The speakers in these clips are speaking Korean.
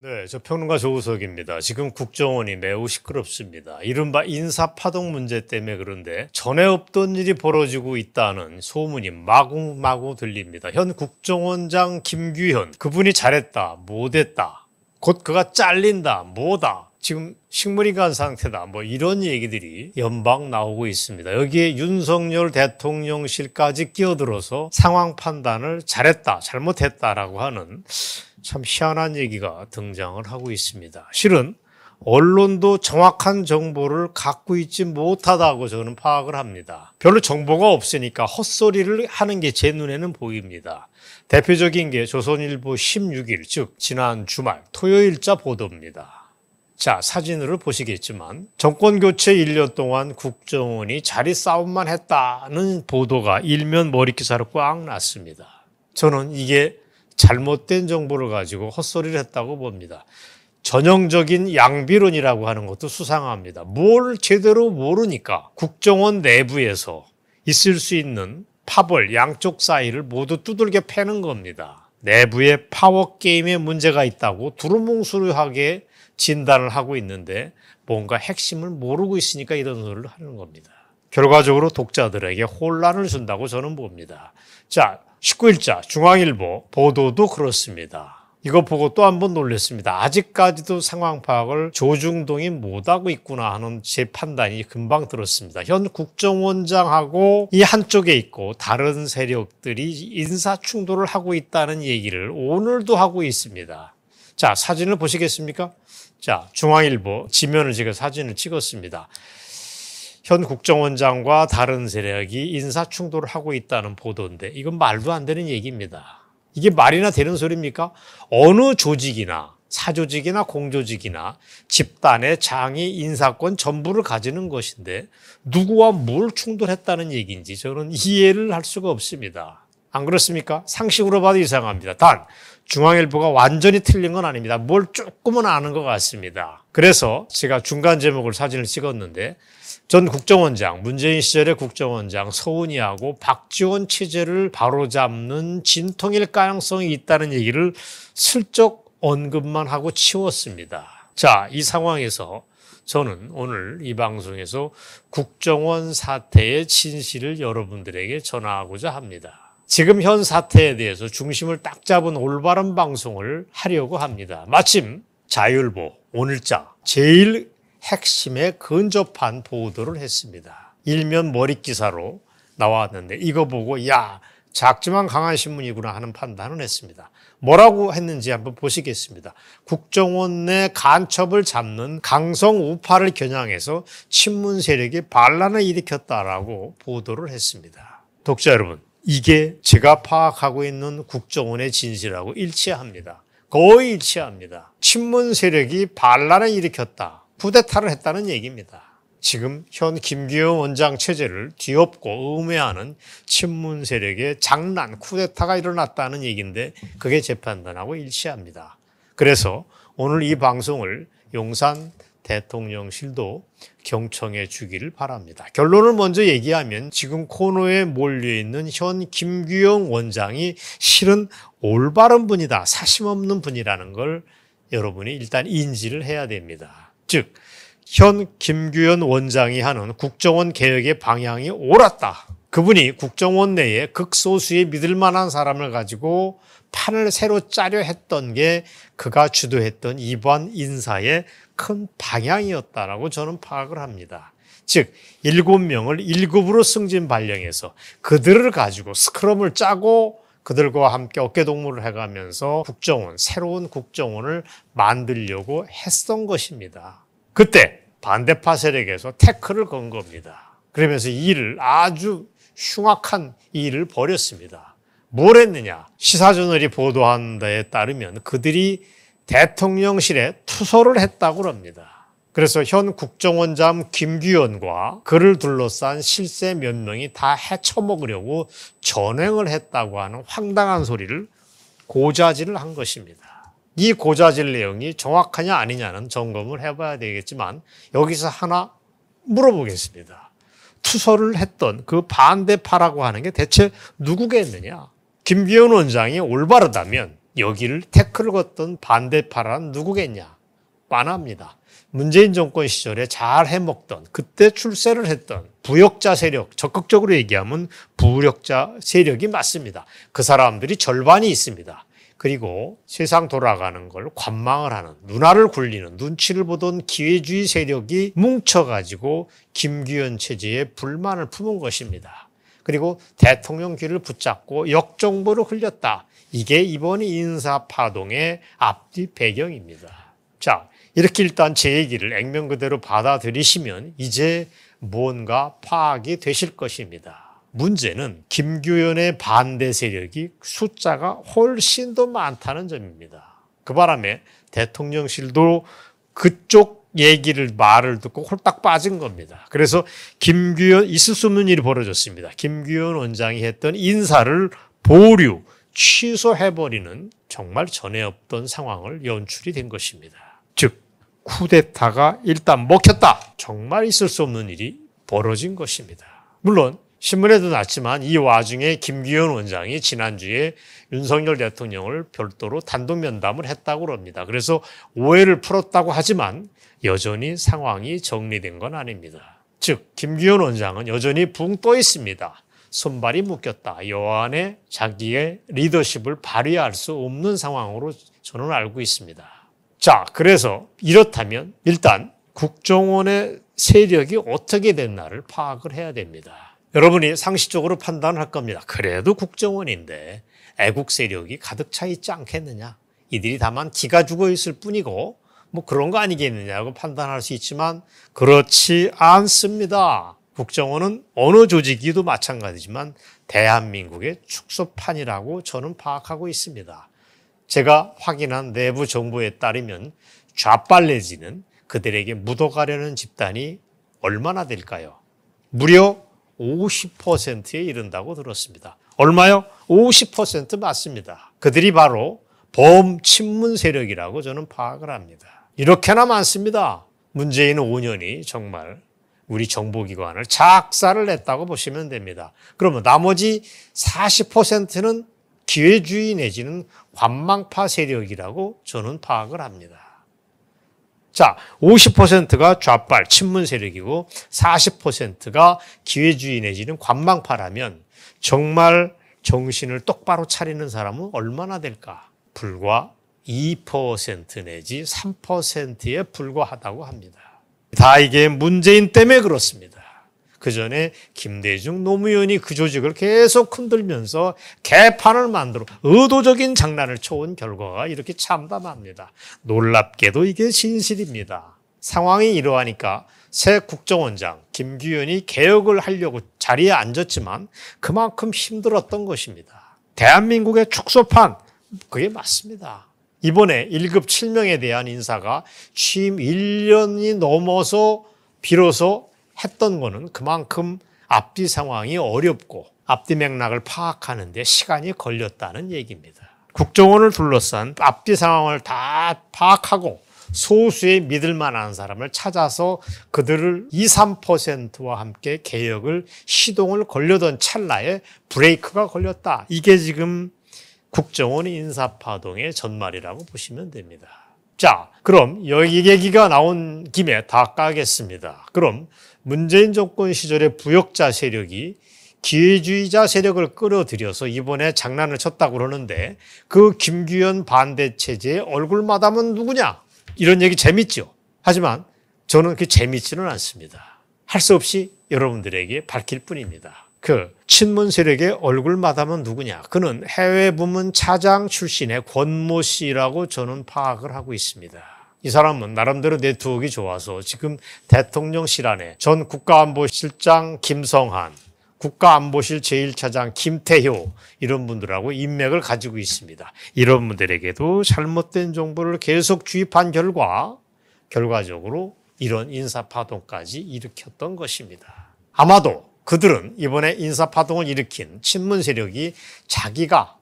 네, 저 평론가 조우석입니다. 지금 국정원이 매우 시끄럽습니다. 이른바 인사파동 문제 때문에 그런데 전에 없던 일이 벌어지고 있다는 소문이 마구마구 들립니다. 현 국정원장 김규현, 그분이 잘했다, 못했다, 곧 그가 잘린다, 뭐다, 지금 식물이 간 상태다, 뭐 이런 얘기들이 연방 나오고 있습니다. 여기에 윤석열 대통령실까지 끼어들어서 상황 판단을 잘했다, 잘못했다라고 하는 참 희한한 얘기가 등장을 하고 있습니다. 실은 언론도 정확한 정보를 갖고 있지 못하다고 저는 파악을 합니다. 별로 정보가 없으니까 헛소리를 하는 게 제 눈에는 보입니다. 대표적인 게 조선일보 16일, 즉 지난 주말 토요일자 보도입니다. 자, 사진으로 보시겠지만 정권교체 1년 동안 국정원이 자리 싸움만 했다는 보도가 일면 머릿기사로 꽉 났습니다. 저는 이게 잘못된 정보를 가지고 헛소리를 했다고 봅니다. 전형적인 양비론이라고 하는 것도 수상합니다. 뭘 제대로 모르니까 국정원 내부에서 있을 수 있는 파벌 양쪽 사이를 모두 두들겨 패는 겁니다. 내부에 파워게임에 문제가 있다고 두루뭉술하게 진단을 하고 있는데 뭔가 핵심을 모르고 있으니까 이런 소리를 하는 겁니다. 결과적으로 독자들에게 혼란을 준다고 저는 봅니다. 자, 19일자 중앙일보 보도도 그렇습니다. 이거 보고 또 한 번 놀랐습니다. 아직까지도 상황 파악을 조중동이 못하고 있구나 하는 제 판단이 금방 들었습니다. 현 국정원장하고 이 한쪽에 있고 다른 세력들이 인사충돌을 하고 있다는 얘기를 오늘도 하고 있습니다. 자, 사진을 보시겠습니까? 자, 중앙일보 지면을 제가 사진을 찍었습니다. 현 국정원장과 다른 세력이 인사충돌을 하고 있다는 보도인데 이건 말도 안 되는 얘기입니다. 이게 말이나 되는 소리입니까? 어느 조직이나 사조직이나 공조직이나 집단의 장이 인사권 전부를 가지는 것인데 누구와 뭘 충돌했다는 얘기인지 저는 이해를 할 수가 없습니다. 안 그렇습니까? 상식으로 봐도 이상합니다. 단 중앙일보가 완전히 틀린 건 아닙니다. 뭘 조금은 아는 것 같습니다. 그래서 제가 중간 제목을 사진을 찍었는데 전 국정원장, 문재인 시절의 국정원장 서훈이하고 박지원 체제를 바로잡는 진통일 가능성이 있다는 얘기를 슬쩍 언급만 하고 치웠습니다. 자, 이 상황에서 저는 오늘 이 방송에서 국정원 사태의 진실을 여러분들에게 전하고자 합니다. 지금 현 사태에 대해서 중심을 딱 잡은 올바른 방송을 하려고 합니다. 마침 자율보, 오늘자 제일 핵심에 근접한 보도를 했습니다. 일면 머릿기사로 나왔는데 이거 보고 야, 작지만 강한 신문이구나 하는 판단을 했습니다. 뭐라고 했는지 한번 보시겠습니다. 국정원 내 간첩을 잡는 강성 우파를 겨냥해서 친문 세력이 반란을 일으켰다라고 보도를 했습니다. 독자 여러분, 이게 제가 파악하고 있는 국정원의 진실하고 일치합니다. 거의 일치합니다. 친문 세력이 반란을 일으켰다. 쿠데타를 했다는 얘기입니다. 지금 현 김규현 원장 체제를 뒤엎고 음해하는 친문 세력의 장난, 쿠데타가 일어났다는 얘기인데 그게 제 판단하고 일치합니다. 그래서 오늘 이 방송을 용산 대통령실도 경청해 주기를 바랍니다. 결론을 먼저 얘기하면 지금 코너에 몰려있는 현 김규현 원장이 실은 올바른 분이다, 사심없는 분이라는 걸 여러분이 일단 인지를 해야 됩니다. 즉, 현 김규현 원장이 하는 국정원 개혁의 방향이 옳았다. 그분이 국정원 내에 극소수의 믿을 만한 사람을 가지고 판을 새로 짜려 했던 게 그가 주도했던 이번 인사의 큰 방향이었다라고 저는 파악을 합니다. 즉 7명을 1급으로 승진 발령해서 그들을 가지고 스크럼을 짜고 그들과 함께 어깨동무를 해가면서 새로운 국정원을 만들려고 했던 것입니다. 그때 반대파 세력에서 태클을 건 겁니다. 그러면서 이 일을 아주 흉악한 일을 벌였습니다. 뭘 했느냐? 시사저널이 보도한 데에 따르면 그들이 대통령실에 투서를 했다고 합니다. 그래서 현 국정원장 김규현과 그를 둘러싼 실세 몇 명이 다 헤쳐먹으려고 전횡을 했다고 하는 황당한 소리를 고자질을 한 것입니다. 이 고자질 내용이 정확하냐 아니냐는 점검을 해봐야 되겠지만 여기서 하나 물어보겠습니다. 투서를 했던 그 반대파라고 하는 게 대체 누구겠느냐? 김규현 원장이 올바르다면 여기를 태클을 걷던 반대파란 누구겠냐? 빤합니다. 문재인 정권 시절에 잘 해먹던, 그때 출세를 했던 부역자 세력, 적극적으로 얘기하면 부역자 세력이 맞습니다. 그 사람들이 절반이 있습니다. 그리고 세상 돌아가는 걸 관망을 하는, 눈알을 굴리는, 눈치를 보던 기회주의 세력이 뭉쳐가지고 김규현 체제에 불만을 품은 것입니다. 그리고 대통령 귀를 붙잡고 역정보를 흘렸다. 이게 이번 인사파동의 앞뒤 배경입니다. 자, 이렇게 일단 제 얘기를 액면 그대로 받아들이시면 이제 뭔가 파악이 되실 것입니다. 문제는 김규현의 반대 세력이 숫자가 훨씬 더 많다는 점입니다. 그 바람에 대통령실도 그쪽 말을 듣고 홀딱 빠진 겁니다. 그래서 김규현, 있을 수 없는 일이 벌어졌습니다. 김규현 원장이 했던 인사를 보류, 취소해버리는 정말 전에 없던 상황을 연출이 된 것입니다. 즉, 쿠데타가 일단 먹혔다. 정말 있을 수 없는 일이 벌어진 것입니다. 물론 신문에도 났지만 이 와중에 김규현 원장이 지난주에 윤석열 대통령을 별도로 단독 면담을 했다고 합니다. 그래서 오해를 풀었다고 하지만 여전히 상황이 정리된 건 아닙니다. 즉, 김규현 원장은 여전히 붕 떠 있습니다. 손발이 묶였다. 여안에 자기의 리더십을 발휘할 수 없는 상황으로 저는 알고 있습니다. 자, 그래서 이렇다면 일단 국정원의 세력이 어떻게 됐나를 파악을 해야 됩니다. 여러분이 상식적으로 판단을 할 겁니다. 그래도 국정원인데 애국 세력이 가득 차 있지 않겠느냐. 이들이 다만 기가 죽어 있을 뿐이고 뭐 그런 거 아니겠느냐고 판단할 수 있지만 그렇지 않습니다. 국정원은 어느 조직이도 마찬가지지만 대한민국의 축소판이라고 저는 파악하고 있습니다. 제가 확인한 내부 정보에 따르면 좌빨래지는 그들에게 묻어가려는 집단이 얼마나 될까요? 무려 50%에 이른다고 들었습니다. 얼마요? 50% 맞습니다. 그들이 바로 범친문 세력이라고 저는 파악을 합니다. 이렇게나 많습니다. 문재인 5년이 정말 우리 정보기관을 작살을 냈다고 보시면 됩니다. 그러면 나머지 40%는 기회주의 내지는 관망파 세력이라고 저는 파악을 합니다. 자, 50%가 좌빨, 친문 세력이고 40%가 기회주의 내지는 관망파라면 정말 정신을 똑바로 차리는 사람은 얼마나 될까? 불과 2% 내지 3%에 불과하다고 합니다. 다 이게 문재인 때문에 그렇습니다. 그 전에 김대중 노무현이 그 조직을 계속 흔들면서 개판을 만들어 의도적인 장난을 쳐온 결과가 이렇게 참담합니다. 놀랍게도 이게 진실입니다. 상황이 이러하니까 새 국정원장 김규현이 개혁을 하려고 자리에 앉았지만 그만큼 힘들었던 것입니다. 대한민국의 축소판, 그게 맞습니다. 이번에 1급 7명에 대한 인사가 취임 1년이 넘어서 비로소 했던 거는 그만큼 앞뒤 상황이 어렵고 앞뒤 맥락을 파악하는 데 시간이 걸렸다는 얘기입니다. 국정원을 둘러싼 앞뒤 상황을 다 파악하고 소수의 믿을 만한 사람을 찾아서 그들을 2, 3%와 함께 개혁을 시동을 걸려던 찰나에 브레이크가 걸렸다. 이게 지금 국정원 인사파동의 전말이라고 보시면 됩니다. 자, 그럼 여기 얘기가 나온 김에 다 까겠습니다. 그럼 문재인 정권 시절의 부역자 세력이 기회주의자 세력을 끌어들여서 이번에 장난을 쳤다고 그러는데 그 김규현 반대 체제의 얼굴마담은 누구냐? 이런 얘기 재밌죠. 하지만 저는 그게 재밌지는 않습니다. 할 수 없이 여러분들에게 밝힐 뿐입니다. 그 친문 세력의 얼굴마담은 누구냐? 그는 해외 부문 차장 출신의 권모 씨라고 저는 파악을 하고 있습니다. 이 사람은 나름대로 네트워크가 좋아서 지금 대통령실 안에 전 국가안보실장 김성한, 국가안보실 제1차장 김태효 이런 분들하고 인맥을 가지고 있습니다. 이런 분들에게도 잘못된 정보를 계속 주입한 결과적으로 이런 인사파동까지 일으켰던 것입니다. 아마도 그들은 이번에 인사파동을 일으킨 친문 세력이 자기가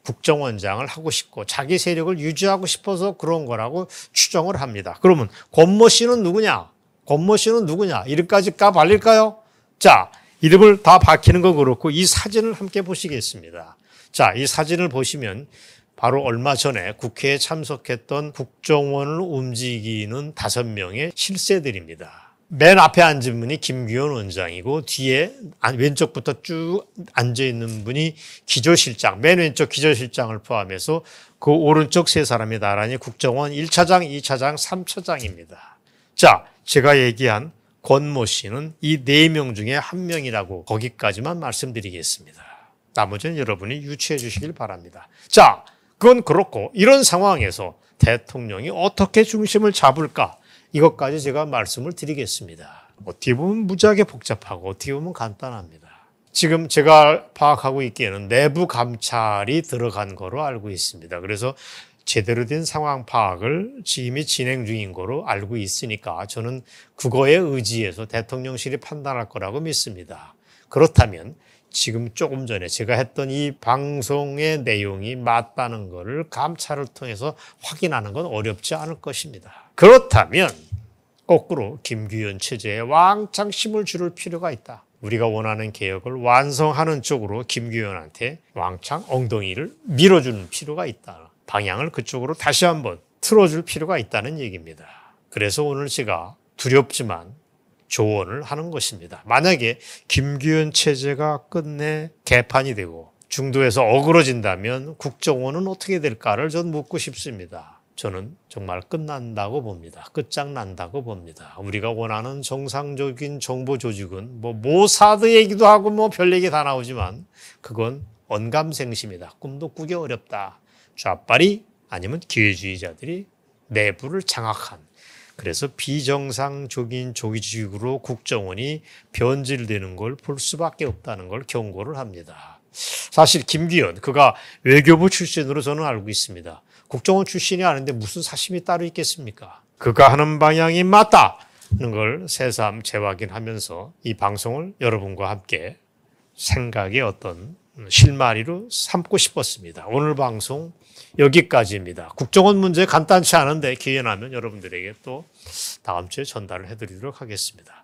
국정원장을 하고 싶고 자기 세력을 유지하고 싶어서 그런 거라고 추정을 합니다. 그러면 권모 씨는 누구냐? 권모 씨는 누구냐? 이름까지 까발릴까요? 자, 이름을 다 밝히는 거 그렇고 이 사진을 함께 보시겠습니다. 자, 이 사진을 보시면 바로 얼마 전에 국회에 참석했던 국정원을 움직이는 5명의 실세들입니다. 맨 앞에 앉은 분이 김규현 원장이고 뒤에 왼쪽부터 쭉 앉아있는 분이 기조실장, 맨 왼쪽 기조실장을 포함해서 그 오른쪽 3사람이 나란히 국정원 1차장, 2차장, 3차장입니다. 자, 제가 얘기한 권모 씨는 이 4명 중에 1명이라고 거기까지만 말씀드리겠습니다. 나머지는 여러분이 유추해 주시길 바랍니다. 자, 그건 그렇고 이런 상황에서 대통령이 어떻게 중심을 잡을까? 이것까지 제가 말씀을 드리겠습니다. 어떻게 보면 무지하게 복잡하고 어떻게 보면 간단합니다. 지금 제가 파악하고 있기에는 내부 감찰이 들어간 거로 알고 있습니다. 그래서 제대로 된 상황 파악을 이미 진행 중인 거로 알고 있으니까 저는 그거에 의지해서 대통령실이 판단할 거라고 믿습니다. 그렇다면 지금 조금 전에 제가 했던 이 방송의 내용이 맞다는 것을 감찰을 통해서 확인하는 건 어렵지 않을 것입니다. 그렇다면 거꾸로 김규현 체제에 왕창 힘을 줄 필요가 있다. 우리가 원하는 개혁을 완성하는 쪽으로 김규현한테 왕창 엉덩이를 밀어주는 필요가 있다. 방향을 그쪽으로 다시 한번 틀어줄 필요가 있다는 얘기입니다. 그래서 오늘 제가 두렵지만 조언을 하는 것입니다. 만약에 김규현 체제가 끝내 개판이 되고 중도에서 어그러진다면 국정원은 어떻게 될까를 전 묻고 싶습니다. 저는 정말 끝난다고 봅니다. 끝장난다고 봅니다. 우리가 원하는 정상적인 정보 조직은 모사드 얘기도 하고 별 얘기 다 나오지만 그건 언감생심이다. 꿈도 꾸기 어렵다. 좌빨이 아니면 기회주의자들이 내부를 장악한, 그래서 비정상적인 조직으로 국정원이 변질되는 걸 볼 수밖에 없다는 걸 경고를 합니다. 사실 김규현, 그가 외교부 출신으로 저는 알고 있습니다. 국정원 출신이 아닌데 무슨 사심이 따로 있겠습니까? 그가 하는 방향이 맞다는 걸 새삼 재확인하면서 이 방송을 여러분과 함께 생각의 어떤 실마리로 삼고 싶었습니다. 오늘 방송 여기까지입니다. 국정원 문제 간단치 않은데 기회 나면 여러분들에게 또 다음 주에 전달을 해드리도록 하겠습니다.